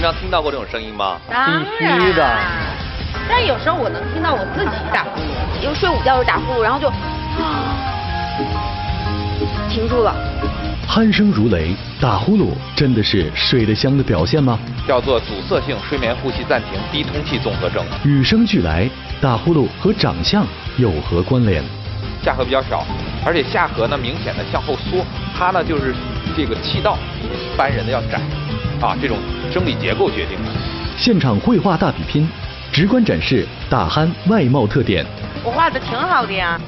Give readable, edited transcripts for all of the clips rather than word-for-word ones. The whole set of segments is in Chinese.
常听到过这种声音吗？必须的。但有时候我能听到我自己打呼噜，因为睡午觉就打呼噜，然后就停住了。鼾声如雷，打呼噜真的是睡得香的表现吗？叫做阻塞性睡眠呼吸暂停低通气综合症。与生俱来，打呼噜和长相有何关联？下颌比较少，而且下颌呢明显的向后缩，它呢就是这个气道比一般人的要窄，这种生理结构决定的。现场绘画大比拼，直观展示打鼾外貌特点。我画的挺好的呀。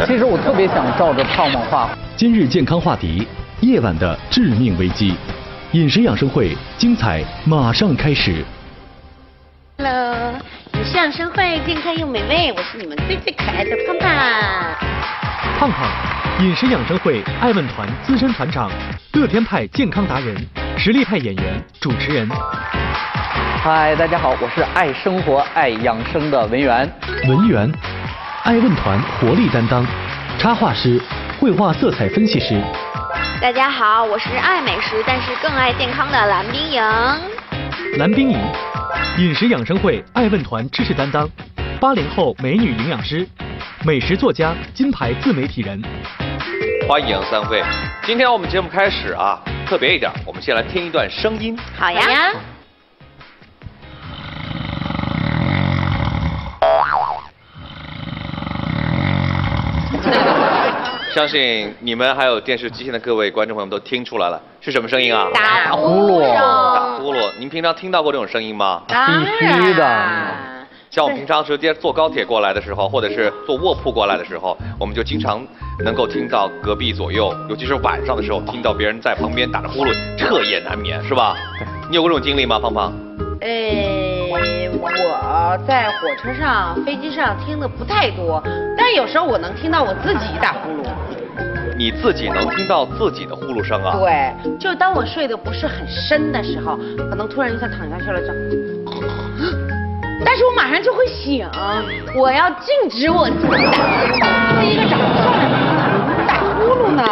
其实我特别想照着胖胖画。今日健康话题：夜晚的致命危机。饮食养生会，精彩马上开始。Hello， 饮食养生会，健康又美味，我是你们最可爱的胖胖。胖胖，饮食养生会爱问团资深团长，乐天派健康达人，实力派演员、主持人。嗨，大家好，我是爱生活、爱养生的文员。文员，爱问团活力担当，插画师，绘画色彩分析师。大家好，我是爱美食但是更爱健康的蓝冰莹。蓝冰莹，饮食养生会爱问团知识担当，80后美女营养师，美食作家，金牌自媒体人。欢迎三位，今天我们节目开始特别一点，我们先来听一段声音。好呀。相信你们还有电视机前的各位观众朋友们都听出来了，是什么声音啊？打呼噜。打呼噜，您平常听到过这种声音吗？必须的。像我们平常直接坐高铁过来的时候，或者是坐卧铺过来的时候，我们就经常能够听到隔壁左右，尤其是晚上的时候，听到别人在旁边打着呼噜，彻夜难眠，是吧？你有过这种经历吗，胖胖？我在火车上、飞机上听的不太多，但有时候我能听到我自己打呼噜。你自己能听到自己的呼噜声啊？对，就当我睡得不是很深的时候，可能突然一下躺下去了，但是我马上就会醒，我要禁止我自己打呼噜。作为一个长得漂亮的人，打呼噜呢？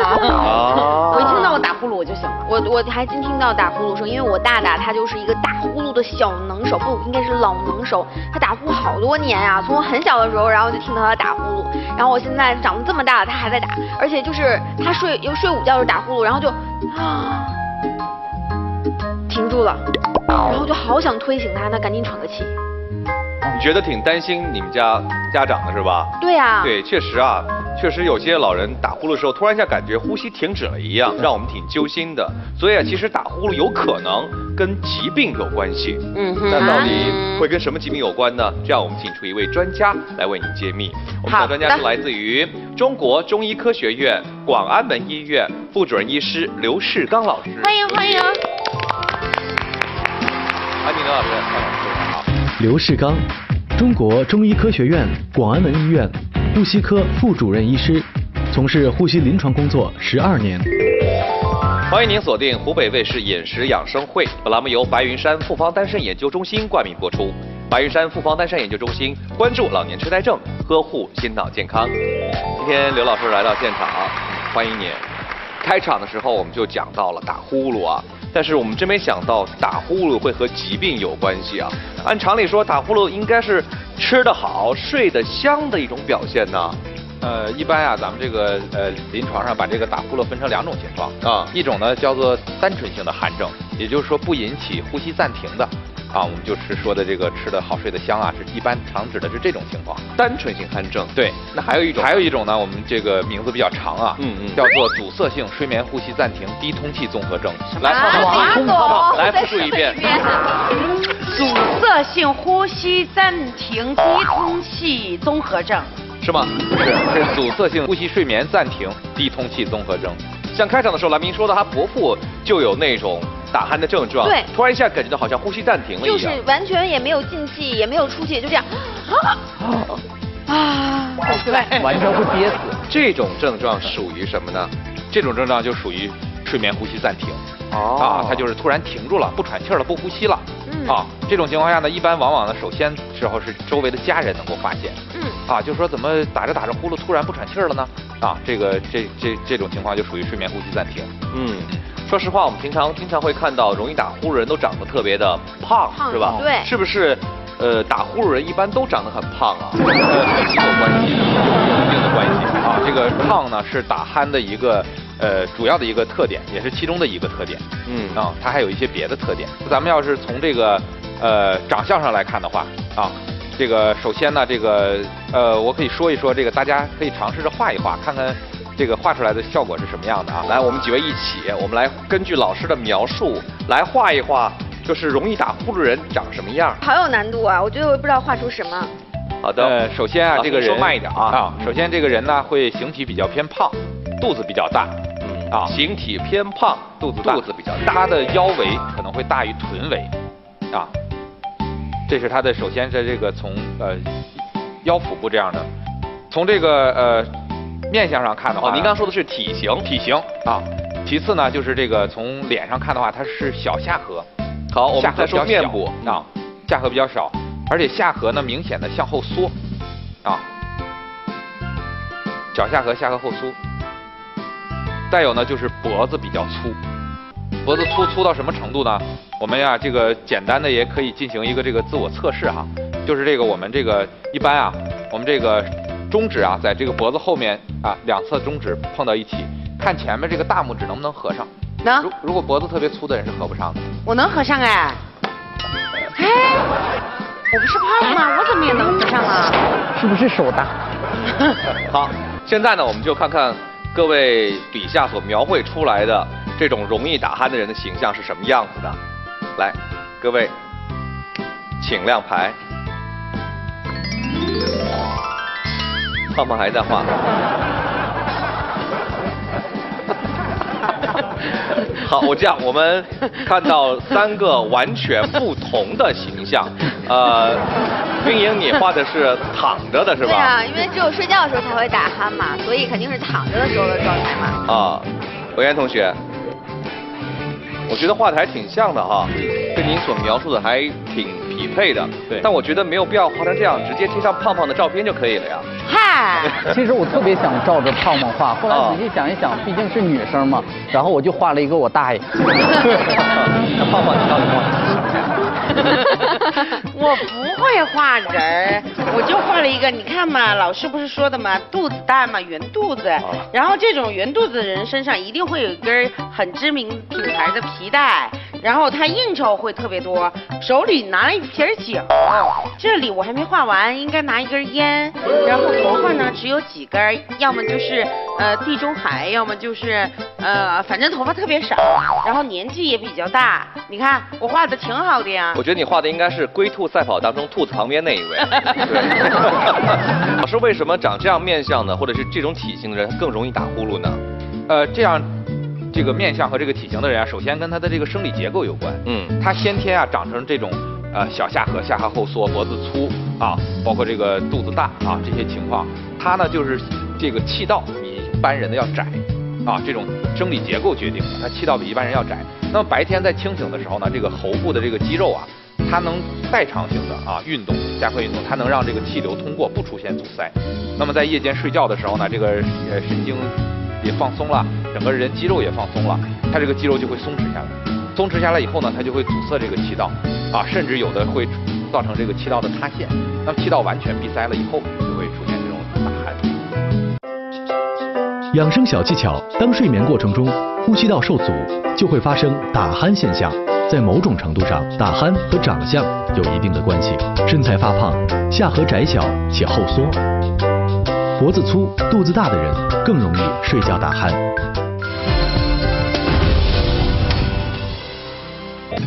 我一听到我打呼噜我就醒了。我还真听到打呼噜声，因为我大大他就是一个打呼噜的小能手，不应该是老能手，他打呼好多年啊，从我很小的时候，然后就听到他打呼噜，然后我现在长得这么大了，他还在打，而且就是他睡午觉就打呼噜，然后就停住了，然后就好想推醒他，赶紧喘个气。你觉得挺担心你们家长的是吧？对啊。对，确实有些老人打呼噜的时候，突然一下感觉呼吸停止了一样，让我们挺揪心的。所以其实打呼噜有可能跟疾病有关系。那到底会跟什么疾病有关呢？这样我们请出一位专家来为您揭秘。我们的专家是来自于中国中医科学院广安门医院副主任医师刘世刚老师。欢迎。欢迎刘老师。好。刘世刚，中国中医科学院广安门医院呼吸科副主任医师，从事呼吸临床工作12年。欢迎您锁定湖北卫视饮食养生会，本栏目由白云山复方丹参研究中心冠名播出。白云山复方丹参研究中心关注老年痴呆症，呵护心脑健康。今天刘老师来到现场，欢迎您。开场的时候我们就讲到了打呼噜但是我们真没想到打呼噜会和疾病有关系啊。按常理说，打呼噜应该是吃得好、睡得香的一种表现呢。一般咱们这个临床上把这个打呼噜分成2种情况一种呢叫做单纯性的鼾症，也就是说不引起呼吸暂停的我们就是说的这个吃得好、睡得香是一般常指的是这种情况，单纯性鼾症。对，那还有一种呢，我们这个名字比较长叫做阻塞性睡眠呼吸暂停低通气综合症。来，胖胖，来复述一遍。阻塞性呼吸暂停低通气综合症。是吗？不是，是阻塞性呼吸睡眠暂停低通气综合症。像开场的时候，蓝明说的，他伯父就有那种打鼾的症状，对，突然一下感觉到好像呼吸暂停了一样，就是完全也没有进气，也没有出气，就这样对，完全会憋死。这种症状属于什么呢？这种症状就属于睡眠呼吸暂停。它就是突然停住了，不喘气了，不呼吸了。这种情况下呢，一般往往呢，首先时候是周围的家人能够发现。就是说怎么打着呼噜突然不喘气了呢？这种情况就属于睡眠呼吸暂停。说实话，我们平常经常会看到容易打呼噜人都长得特别的胖，是吧？对，是不是？打呼噜人一般都长得很胖啊？和体有关系，有一定的关系啊。这个胖呢是打鼾的一个主要的一个特点，也是其中的一个特点。它还有一些别的特点。咱们要是从这个长相上来看的话啊。这个首先呢，这个我可以说一说这个，大家可以尝试着画一画，看看这个画出来的效果是什么样的啊。来，我们几位一起，我们来根据老师的描述来画一画，就是容易打呼噜人长什么样。好有难度啊，我觉得我也不知道画出什么。好的，首先啊，这个人说慢一点啊。首先这个人呢会形体比较偏胖，肚子比较大。形体偏胖，肚子比较大，他的腰围可能会大于臀围，啊。这是他的，首先是这个从腰腹部这样的，从这个面相上看的话，您刚说的是体型啊。其次呢，就是这个从脸上看的话，它是小下颌。好，我们再说面部啊，下颌比较少，而且下颌呢明显的向后缩，啊，小下颌下颌后缩。再有呢，就是脖子比较粗。脖子粗到什么程度呢？我们呀，这个简单的也可以进行一个这个自我测试哈，就是这个我们这个一般啊，我们这个中指啊，在这个脖子后面啊，两侧中指碰到一起，看前面这个大拇指能不能合上。能。如果脖子特别粗的人是合不上的。我能合上哎。哎，我不是胖吗？我怎么也能合上啊？是不是手大？好，现在呢，我们就看看各位笔下所描绘出来的这种容易打鼾的人的形象是什么样子的。来，各位，请亮牌。胖胖还在画。好，我们看到3个完全不同的形象。冰莹，你画的是躺着的是吧？对啊，因为只有睡觉的时候才会打鼾嘛，所以肯定是躺着的时候的状态嘛。啊，文渊同学。我觉得画的还挺像的哈，跟您所描述的还挺匹配的。对，但我觉得没有必要画成这样，直接贴上胖胖的照片就可以了呀。嗨，其实我特别想照着胖胖画，后来仔细想一想，毕竟是女生嘛，然后我就画了一个我大爷。那胖胖你到底画什么？我不会画人儿，我就画了一个，你看嘛，老师不是说的嘛，肚子大嘛，圆肚子，然后这种圆肚子的人身上一定会有一根很知名品牌的皮带，然后他应酬会特别多，手里拿了一瓶酒，这里我还没画完，应该拿一根烟，然后头发呢只有几根，要么就是地中海，要么就是反正头发特别少，然后年纪也比较大，你看我画的挺好的呀。我觉得你画的应该是龟兔赛跑当中兔子旁边那一位。老师，为什么长这样面相的，或者是这种体型的人更容易打呼噜呢？这样这个面相和这个体型的人啊，首先跟他的这个生理结构有关。他先天啊长成这种小下颌下颌后缩，脖子粗啊，包括这个肚子大啊这些情况，他呢就是这个气道比一般人的要窄。啊，这种生理结构决定的，它气道比一般人要窄。那么白天在清醒的时候呢，这个喉部的这个肌肉啊，它能代偿性的运动，加快运动，它能让这个气流通过，不出现阻塞。那么在夜间睡觉的时候呢，这个神经也放松了，整个人肌肉也放松了，它这个肌肉就会松弛下来。松弛下来以后呢，它就会阻塞这个气道啊，甚至有的会造成这个气道的塌陷。那么气道完全闭塞了以后，就会出现这种打鼾。养生小技巧：当睡眠过程中呼吸道受阻，就会发生打鼾现象。在某种程度上，打鼾和长相有一定的关系。身材发胖、下颌窄小且后缩，脖子粗、肚子大的人更容易睡觉打鼾。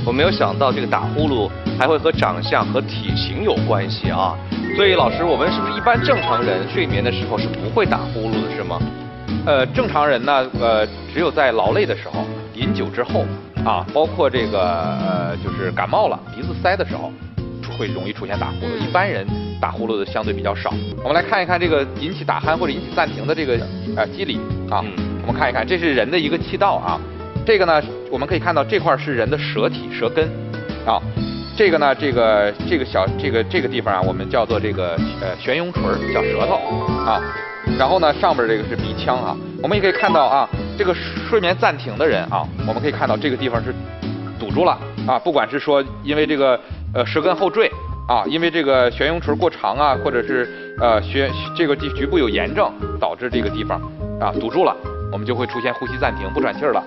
我没有想到这个打呼噜还会和长相和体型有关系啊！所以老师，我们是不是一般正常人睡眠的时候是不会打呼噜的，是吗？正常人呢，只有在劳累的时候、饮酒之后啊，包括这个就是感冒了、鼻子塞的时候，会容易出现打呼噜。一般人打呼噜的相对比较少。我们来看一看这个引起打鼾或者引起暂停的这个机理啊。我们看一看，这是人的一个气道啊。这个呢，我们可以看到这块是人的舌体、舌根啊。这个呢，这个地方啊，我们叫做这个悬雍垂，叫舌头啊。然后呢，上边这个是鼻腔啊，我们也可以看到啊，这个睡眠暂停的人啊，我们可以看到这个地方是堵住了啊，不管是说因为这个舌根后坠啊，因为这个悬雍垂过长啊，或者是这个局部有炎症导致这个地方啊堵住了，我们就会出现呼吸暂停不喘气儿了。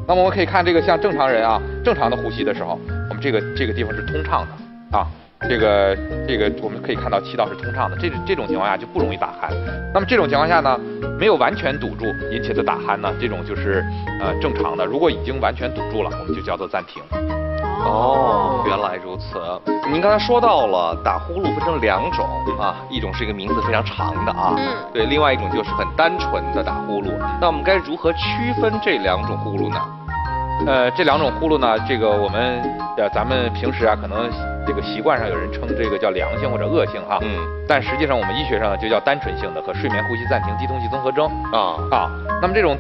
那么我们可以看这个像正常人啊，正常的呼吸的时候，我们这个地方是通畅的啊。这个我们可以看到气道是通畅的，这种情况下就不容易打鼾。那么这种情况下呢，没有完全堵住引起的打鼾呢，这种就是正常的。如果已经完全堵住了，我们就叫做暂停。哦，原来如此。您刚才说到了打呼噜分成2种啊，一种是一个名字非常长的啊，对，另外一种就是很单纯的打呼噜。那我们该如何区分这2种呼噜呢？这2种呼噜呢，这个我们咱们平时啊，可能这个习惯上有人称这个叫良性或者恶性哈，但实际上我们医学上呢就叫单纯性的和睡眠呼吸暂停肌痛系综合征啊。那么这种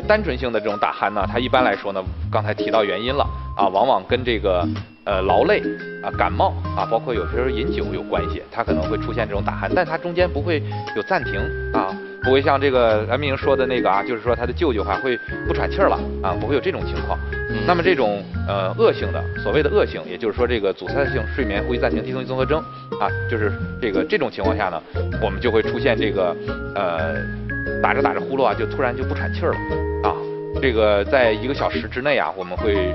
单纯性的这种打鼾呢，它一般来说呢，刚才提到原因了啊，往往跟这个劳累啊、感冒啊，包括有时候饮酒有关系，它可能会出现这种打鼾，但它中间不会有暂停啊。不会像这个蓝明说的那个啊，就是说他的舅舅还会不喘气儿了啊，不会有这种情况。那么这种恶性的，所谓的恶性，也就是说这个阻塞性睡眠呼吸暂停肌痛系综合征啊，就是这种情况下呢，我们就会出现这个打着呼噜啊，就突然就不喘气儿了啊。这个在1个小时之内啊，我们会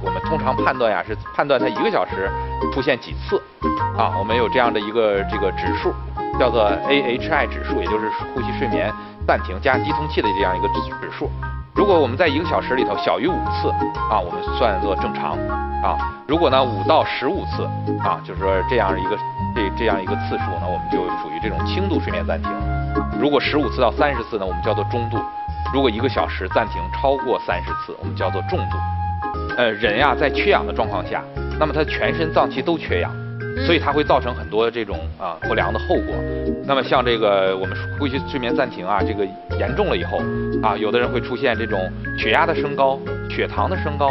我们通常判断呀是判断它1个小时出现几次啊，我们有这样的一个指数。叫做 AHI 指数，也就是呼吸睡眠暂停加肌通气的这样一个指数。如果我们在1个小时里头小于5次啊，我们算作正常啊。如果呢5到15次啊，就是说这样一个次数呢，我们就属于这种轻度睡眠暂停。如果15次到30次呢，我们叫做中度。如果1个小时暂停超过30次，我们叫做重度。人呀在缺氧的状况下，那么他全身脏器都缺氧。所以它会造成很多这种不良的后果。那么像这个我们呼吸睡眠暂停啊，这个严重了以后啊，有的人会出现这种血压的升高、血糖的升高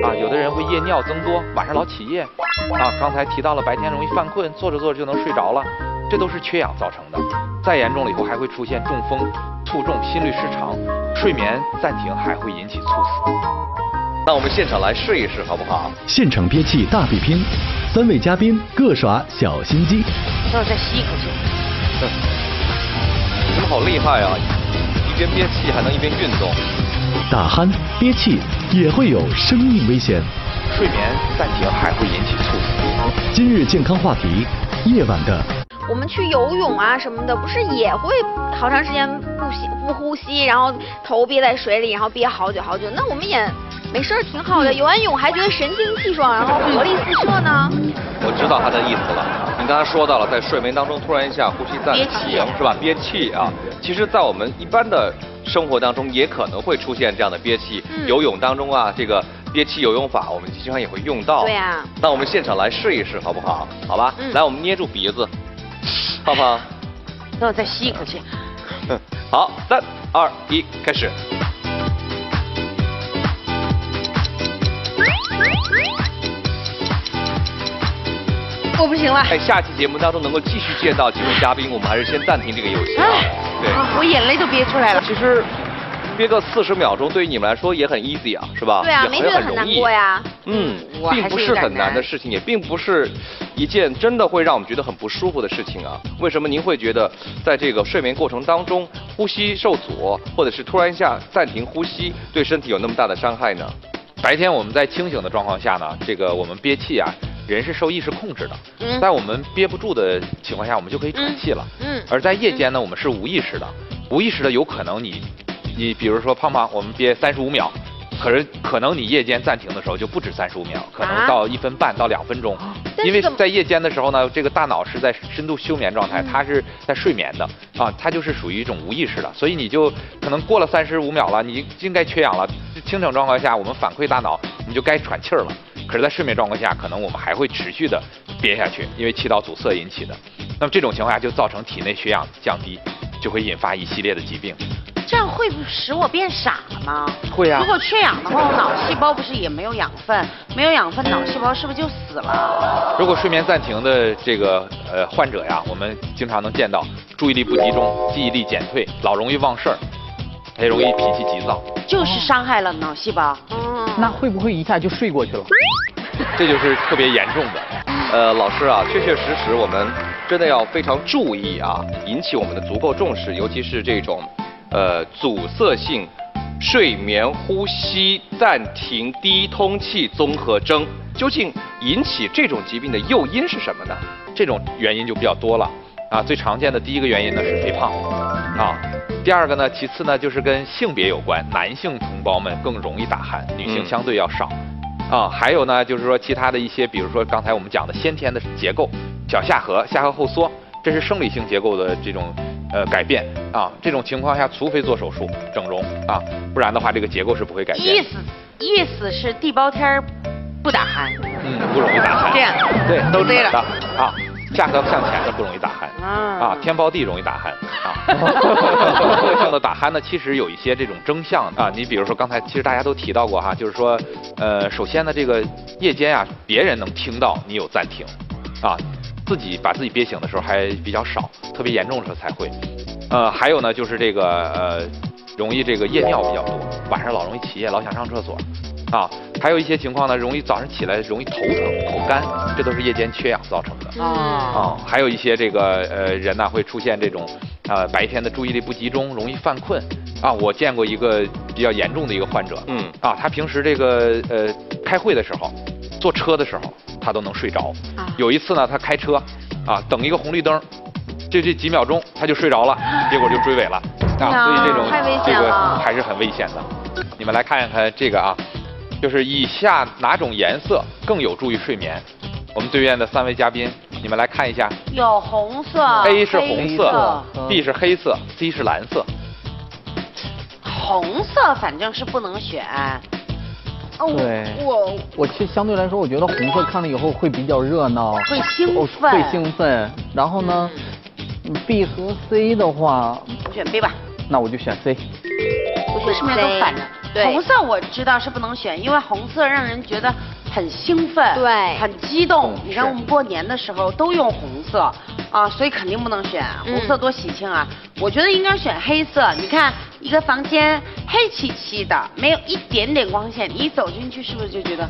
啊，有的人会夜尿增多，晚上老起夜啊。刚才提到了白天容易犯困，坐着就能睡着了，这都是缺氧造成的。再严重了以后还会出现中风、卒中、心律失常，睡眠暂停还会引起猝死。那我们现场来试一试好不好？现场憋气大比拼，3位嘉宾各耍小心机。让我再吸一口气。你们好厉害啊！一边憋气还能一边运动。打鼾、憋气也会有生命危险。睡眠暂停还会引起猝死。今日健康话题：夜晚的。我们去游泳啊什么的，不是也会好长时间不呼吸，然后头憋在水里，然后憋好久。那我们也没事儿，挺好的。游完泳还觉得神清气爽，然后活力四射呢。我知道他的意思了。你刚才说到了，在睡眠当中突然一下呼吸暂停，是吧？憋气啊。其实，在我们一般的生活当中，也可能会出现这样的憋气。游泳当中啊，这个憋气游泳法，我们经常也会用到。对呀。那我们现场来试一试，好不好？好吧。来，我们捏住鼻子，胖胖。让我再吸一口气。好，3、2、1，开始。我不行了。在下期节目当中能够继续见到几位嘉宾，我们还是先暂停这个游戏啊。对。我眼泪都憋出来了。其实憋个40秒钟，对于你们来说也很 easy 啊，是吧？对啊，没觉得很难过呀。并不是很难的事情，也并不是一件真的会让我们觉得很不舒服的事情啊。为什么您会觉得在这个睡眠过程当中，呼吸受阻，或者是突然一下暂停呼吸，对身体有那么大的伤害呢？白天我们在清醒的状况下呢，这个我们憋气啊，人是受意识控制的。在我们憋不住的情况下，我们就可以喘气了。而在夜间呢，我们是无意识的，无意识的有可能你比如说胖胖，我们憋35秒。可能你夜间暂停的时候就不止35秒，可能到1分半到2分钟，因为在夜间的时候呢，这个大脑是在深度休眠状态，它是在睡眠的啊，它就是属于一种无意识的，所以你就可能过了35秒了，你应该缺氧了，清醒状况下我们反馈大脑，你就该喘气儿了。可是，在睡眠状况下，可能我们还会持续的憋下去，因为气道阻塞引起的。那么这种情况下就造成体内血氧降低，就会引发一系列的疾病。这样会使我变傻了吗？会啊。如果缺氧的话，我脑细胞不是也没有养分？没有养分，脑细胞是不是就死了？如果睡眠暂停的这个患者呀，我们经常能见到注意力不集中、记忆力减退、老容易忘事儿。也容易脾气急躁，就是伤害了脑细胞。那会不会一下就睡过去了？这就是特别严重的。老师啊，确确实实我们真的要非常注意啊，引起我们的足够重视，尤其是这种阻塞性睡眠呼吸暂停低通气综合征，究竟引起这种疾病的诱因是什么呢？这种原因就比较多了啊。最常见的第一个原因呢是肥胖啊，第二个呢，其次呢就是跟性别有关，男性同胞们更容易打鼾，女性相对要少。啊，还有呢，就是说其他的一些，比如说刚才我们讲的先天的结构，小下颌后缩，这是生理性结构的这种改变啊。这种情况下，除非做手术整容啊，不然的话这个结构是不会改变。意思是地包天不打鼾，不容易打鼾。这样对，都是的啊。下颌向前的不容易打鼾啊，天包地容易打鼾啊。特性的打鼾呢，其实有一些这种征象啊。你比如说刚才其实大家都提到过哈，就是说首先呢，这个夜间啊，别人能听到你有暂停啊，把自己憋醒的时候还比较少，特别严重的时候才会。还有呢，就是这个容易这个夜尿比较多，晚上老容易起夜，老想上厕所啊。还有一些情况呢，容易早上起来容易头疼、口干，这都是夜间缺氧造成的。还有一些这个人呢会出现这种白天的注意力不集中，容易犯困啊。我见过一个比较严重的一个患者，他平时这个开会的时候，坐车的时候他都能睡着。有一次呢，他开车等一个红绿灯，这几秒钟他就睡着了，结果就追尾了啊。所以这种这个还是很危险的。你们来看一看这个啊。就是以下哪种颜色更有助于睡眠？我们对面的3位嘉宾，你们来看一下。有红色 ，A 是红色 ，B 是黑色 ，C 是蓝色。红色反正是不能选。对，我其实相对来说，我觉得红色看了以后会比较热闹，会兴奋，会兴奋。然后呢，B 和 C 的话，我选 B 吧。那我就选 C。为什么都反着？红色我知道是不能选，因为红色让人觉得很兴奋，对，很激动。你看我们过年的时候都用红色啊，所以肯定不能选红色，多喜庆啊！我觉得应该选黑色。你看一个房间黑漆漆的，没有一点点光线，你一走进去是不是就觉得，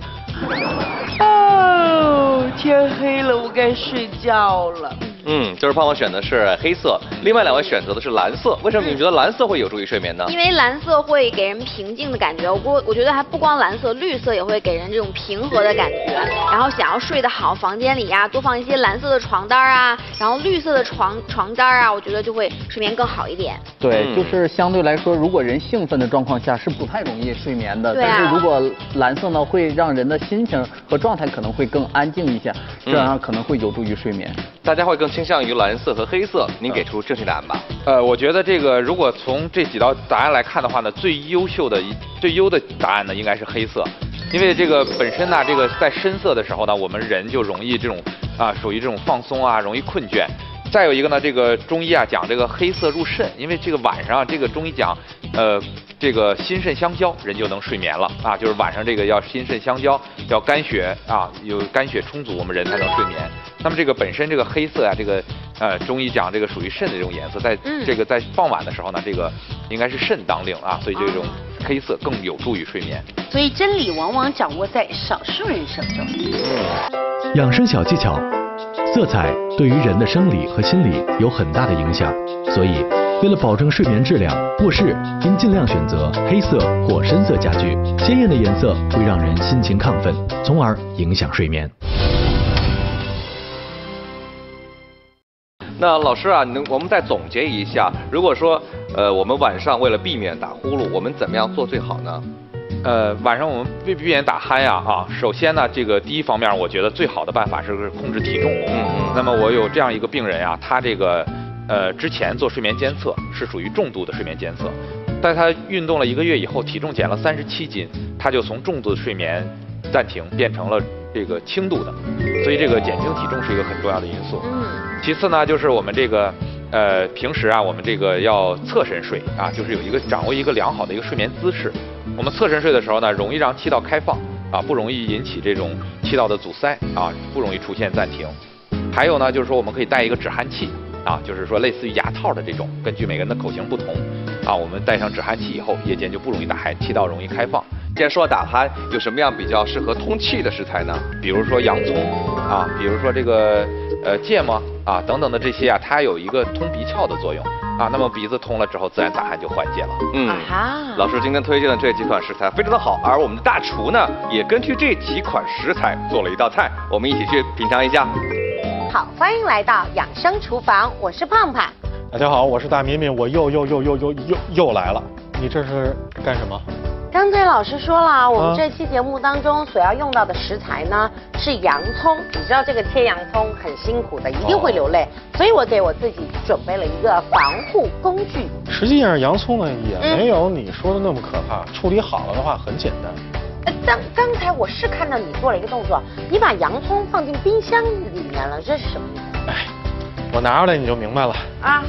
哦，天黑了，我该睡觉了。就是胖胖选的是黑色，另外2位选择的是蓝色。为什么你觉得蓝色会有助于睡眠呢？因为蓝色会给人平静的感觉。我觉得还不光蓝色，绿色也会给人这种平和的感觉。然后想要睡得好，房间里呀多放一些蓝色的床单啊，然后绿色的床单啊，我觉得就会睡眠更好一点。对，就是相对来说，如果人兴奋的状况下是不太容易睡眠的。对啊。但是如果蓝色呢，会让人的心情和状态可能会更安静一些，这样可能会有助于睡眠。大家会更倾向于蓝色和黑色，您给出正确答案吧。我觉得这个如果从这几道答案来看的话呢，最优的答案呢应该是黑色，因为这个本身呢，这个在深色的时候呢，我们人就容易这种属于这种放松啊，容易困倦。再有一个呢，这个中医讲这个黑色入肾，因为这个晚上这个中医讲，这个心肾相交，人就能睡眠了啊，就是晚上这个要心肾相交，要肝血有肝血充足，我们人才能睡眠。那么这个本身这个黑色这个中医讲这个属于肾的这种颜色，在这个在傍晚的时候呢，这个应该是肾当令啊，所以这种黑色更有助于睡眠。所以真理往往掌握在少数人手中。养生小技巧，色彩对于人的生理和心理有很大的影响，所以为了保证睡眠质量，卧室应尽量选择黑色或深色家居。鲜艳的颜色会让人心情亢奋，从而影响睡眠。那老师啊，我们再总结一下，如果说我们晚上为了避免打呼噜，我们怎么样做最好呢？晚上我们避免打鼾首先呢，这个第一方面，我觉得最好的办法是控制体重。那么我有这样一个病人他这个之前做睡眠监测是属于重度的睡眠监测，在他运动了1个月以后，体重减了37斤，他就从重度的睡眠暂停变成了这个轻度的，所以这个减轻体重是一个很重要的因素。其次呢，就是我们这个平时我们这个要侧身睡就是掌握一个良好的一个睡眠姿势。我们侧身睡的时候呢，容易让气道开放不容易引起这种气道的阻塞不容易出现暂停。还有呢，就是说我们可以带一个止鼾器就是说类似于牙套的这种，根据每个人的口型不同，啊，我们带上止鼾器以后，夜间就不容易打鼾，气道容易开放。既然说到打鼾，有什么样比较适合通气的食材呢？比如说洋葱啊，比如说这个芥末啊等等的这些啊，它有一个通鼻窍的作用啊。那么鼻子通了之后，自然打鼾就缓解了。老师今天推荐的这几款食材非常的好，而我们的大厨呢，也根据这几款食材做了一道菜，我们一起去品尝一下。好，欢迎来到养生厨房，我是胖胖。大家好，我是大敏敏，我又来了。你这是干什么？刚才老师说了，我们这期节目当中所要用到的食材呢是洋葱。你知道这个切洋葱很辛苦的，一定会流泪，所以我给我自己准备了一个防护工具。实际上洋葱呢也没有你说的那么可怕，处理好了的话很简单。刚才我是看到你做了一个动作，你把洋葱放进冰箱里面了，这是什么意思？哎，我拿出来你就明白了啊。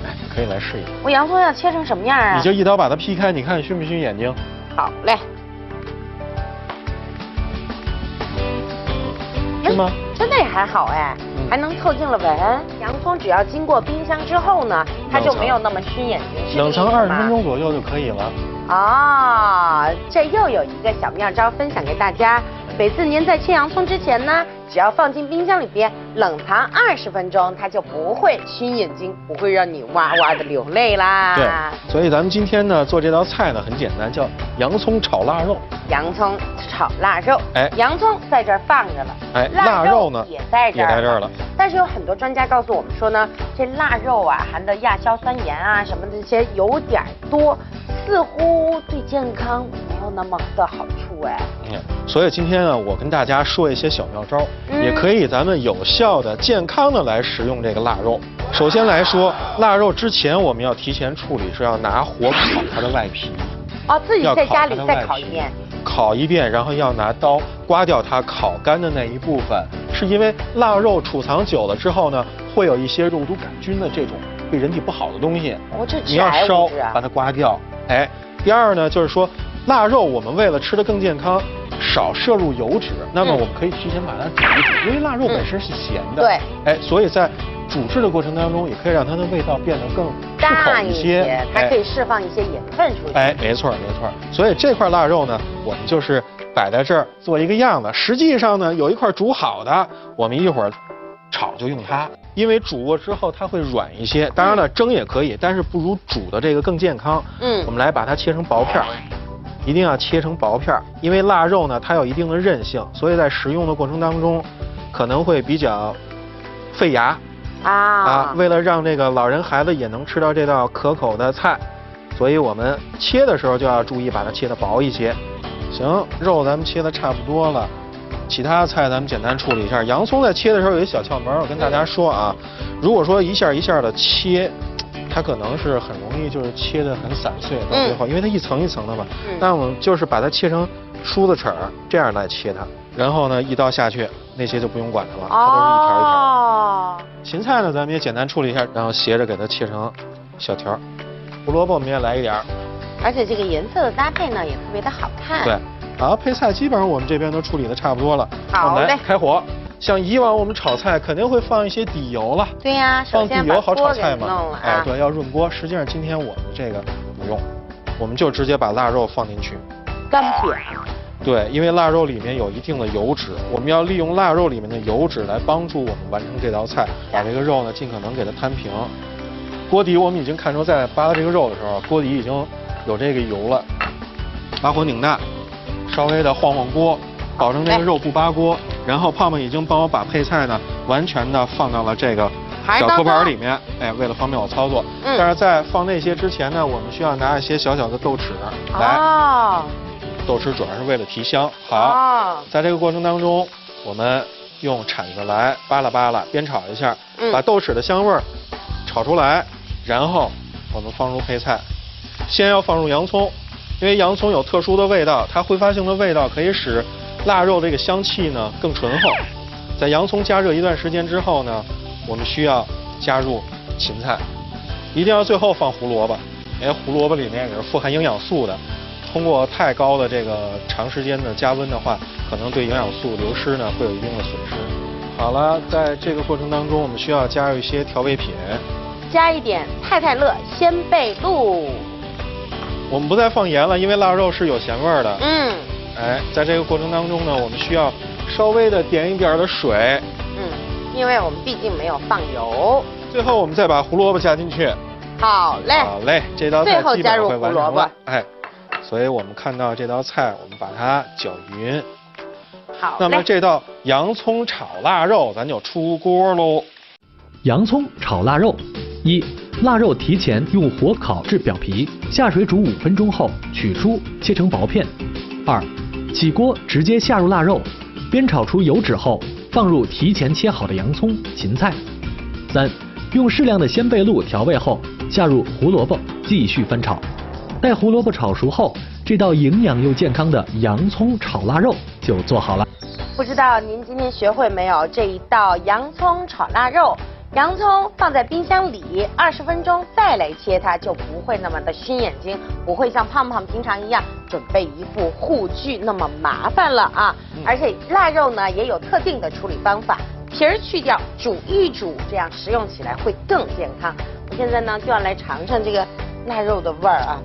哎，你可以来试一下。我洋葱要切成什么样啊？你就一刀把它劈开，你看熏不熏眼睛？好嘞。是吗？真的也还好哎，还能凑近了闻。洋葱只要经过冰箱之后呢，它就没有那么熏眼睛。冷藏20分钟左右就可以了。啊，这又有一个小妙招分享给大家。每次您在切洋葱之前呢，只要放进冰箱里边冷藏20分钟，它就不会熏眼睛，不会让你哇哇的流泪啦。对，所以咱们今天呢做这道菜呢很简单，叫洋葱炒腊肉。洋葱炒腊肉，哎，洋葱在这儿放着了，哎，腊肉呢也在这儿了。但是有很多专家告诉我们说呢，这腊肉啊含的亚硝酸盐啊什么这些有点多，似乎对健康没有那么的好处哎。所以今天呢，我跟大家说一些小妙招，也可以咱们有效的、健康的来食用这个腊肉。首先来说，腊肉之前我们要提前处理，是要拿火烤它的外皮。哦，自己在家里再烤一遍。烤一遍，然后要拿刀刮掉它烤干的那一部分，是因为腊肉储藏久了之后呢，会有一些肉毒杆菌的这种对人体不好的东西，你要烧把它刮掉。哎，第二呢，就是说腊肉我们为了吃得更健康，少摄入油脂，那么我们可以提前把它煮一煮，因为腊肉本身是咸的，对，哎，所以在煮制的过程当中，也可以让它的味道变得更适口一些，它可以释放一些盐分出去。哎，没错没错。所以这块腊肉呢，我们就是摆在这儿做一个样子。实际上呢，有一块煮好的，我们一会儿炒就用它，因为煮过之后它会软一些。当然了，蒸也可以，但是不如煮的这个更健康。我们来把它切成薄片儿，一定要切成薄片儿，因为腊肉呢它有一定的韧性，所以在食用的过程当中可能会比较费牙。为了让这个老人孩子也能吃到这道可口的菜，所以我们切的时候就要注意把它切得薄一些。行，肉咱们切得差不多了，其他菜咱们简单处理一下。洋葱在切的时候有一小窍门，我跟大家说啊，如果说一下一下的切，它可能是很容易就是切得很散碎，到最后因为它一层一层的嘛。那我们就是把它切成梳子齿儿，这样来切它。然后呢，一刀下去，那些就不用管它了，它都是一条一条。芹菜呢，咱们也简单处理一下，然后斜着给它切成小条。胡萝卜我们也来一点儿，而且这个颜色的搭配呢，也特别的好看。对，好，配菜基本上我们这边都处理的差不多了。好嘞，我们来开火。像以往我们炒菜肯定会放一些底油了。对呀，放底油好炒菜嘛。哎，对，要润锅。实际上今天我们这个不用，我们就直接把腊肉放进去，干煸。对，因为腊肉里面有一定的油脂，我们要利用腊肉里面的油脂来帮助我们完成这道菜，把这个肉呢尽可能给它摊平。锅底我们已经看出，在扒拉这个肉的时候，锅底已经有这个油了。把火拧大，稍微的晃晃锅，保证这个肉不扒锅。然后胖胖已经帮我把配菜呢完全的放到了这个小托盘里面，哎，为了方便我操作。但是在放那些之前呢，我们需要拿一些小小的豆豉来。豆豉主要是为了提香。好，在这个过程当中，我们用铲子来扒拉扒拉，煸炒一下，把豆豉的香味儿炒出来，然后我们放入配菜。先要放入洋葱，因为洋葱有特殊的味道，它挥发性的味道可以使腊肉这个香气呢更醇厚。在洋葱加热一段时间之后呢，我们需要加入芹菜，一定要最后放胡萝卜，因为胡萝卜里面也是富含营养素的。通过太高的这个长时间的加温的话，可能对营养素流失呢会有一定的损失。好了，在这个过程当中，我们需要加入一些调味品，加一点太太乐鲜贝露。我们不再放盐了，因为腊肉是有咸味儿的。哎，在这个过程当中呢，我们需要稍微的点一点的水。因为我们毕竟没有放油。最后我们再把胡萝卜加进去。好嘞。好嘞，这道菜基本上会完成了。哎，所以我们看到这道菜，我们把它搅匀。好。那么这道洋葱炒腊肉咱就出锅喽。洋葱炒腊肉：1. 腊肉提前用火烤至表皮，下水煮5分钟后取出，切成薄片。2. 起锅直接下入腊肉，煸炒出油脂后，放入提前切好的洋葱、芹菜。3. 用适量的鲜贝露调味后，下入胡萝卜，继续翻炒。待胡萝卜炒熟后，这道营养又健康的洋葱炒腊肉就做好了。不知道您今天学会没有这一道洋葱炒腊肉？洋葱放在冰箱里20分钟再来切它，就不会那么的熏眼睛，不会像胖胖平常一样准备一副护具那么麻烦了啊！而且腊肉呢也有特定的处理方法，皮儿去掉，煮一煮，这样食用起来会更健康。我现在呢就要来尝尝这个腊肉的味儿啊！